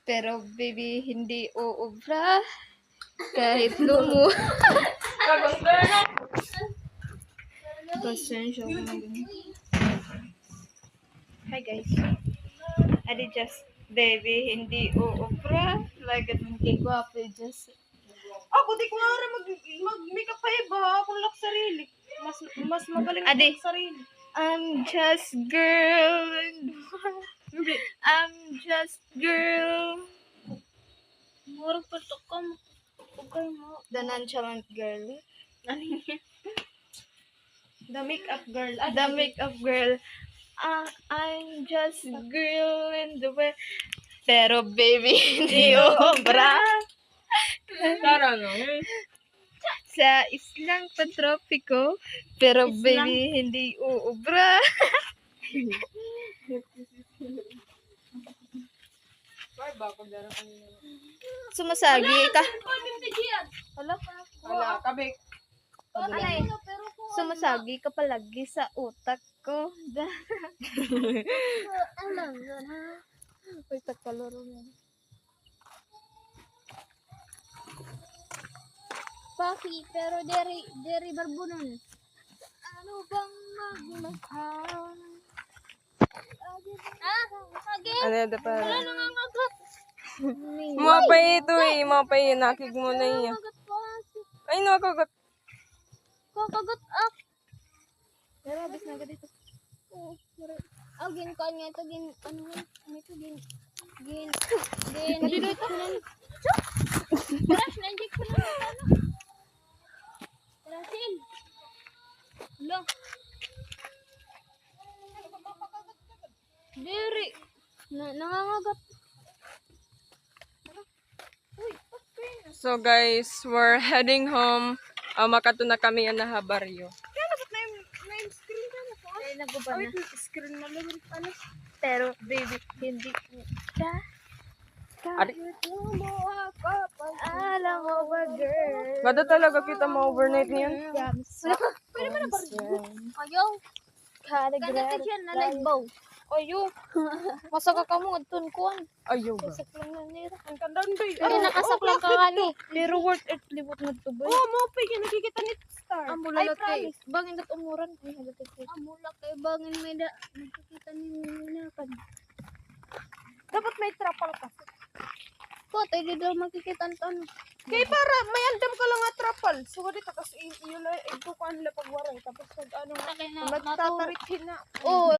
Pero baby, hindi uubra. Kahit lumo. Pasensya ko na ganun. Hi guys. Adi just baby, hindi uubra. Lagat ng kay gwapo just. Ako di ko nga rin mag-makeup pa iba. Ako lang sarili. Mas magaling Adi. ako sa sarili. I'm just girl. I'm just girl. Murag pa to ka mo. Okay mo. The nonchalant girl. Ano yan? The makeup girl. The makeup girl. I'm just girl in the way. Pero baby, hindi obra. Tara no. Sa islang pantropiko. Pero baby, hindi uubra. Ay, bako dara kanina. Sumasagi ka. Wala, kabik. Sumasagi ka palagi sa utak ko. Uy, takalaro mo. Papi, pero deri barbunon. Ano bang magmahal? Again? Ano yun pa? Wala nangangagat. Mapay ito eh. Mapay nakig mo na iya. Nangangagat pa. Ay, nakagat. Kakagat up. Pero abis na agad dito. Gin kan nga ito, gin, ano ito, gin, dito. Paras, na-inject ko lang ito, ano? Parasin. Lo. Diri. Nangangagat. So guys, we're heading home. Makato na kami yan na habaryo. Kaya dapat na yung screen ka na po. Ay, naguba na. Screen na lang. Ano? Pero baby, hindi ka. Ari. Alam mo ba, girl? Bada talaga kita ma-overnight niyan. Pwede mo na ba? Ayaw. Kada Kagata siya na nagbaw. Ayo. Masaka ka mo, adton ko. Ayaw ba? Saklang na nila. Ang kandang bay. Hindi nakasaklang ka kani. Pero worth it, libot na ito ba? Oh, mapay yan. Nakikita ni Star. Ang Ay, bulalot kay. promise. Bangin kat umuran. Ay, halatik ko. Amula kay bangin may da. Nakikita ni Ninakan. Dapat may trapal ka. Ko, tayo dito makikita ang tanong. Kaya para may andam ka lang nga trapal. So, dito, tapos yun lang, ito ka nila pagwaray. Tapos, ano, Akin na, nagtatarit na. Oh,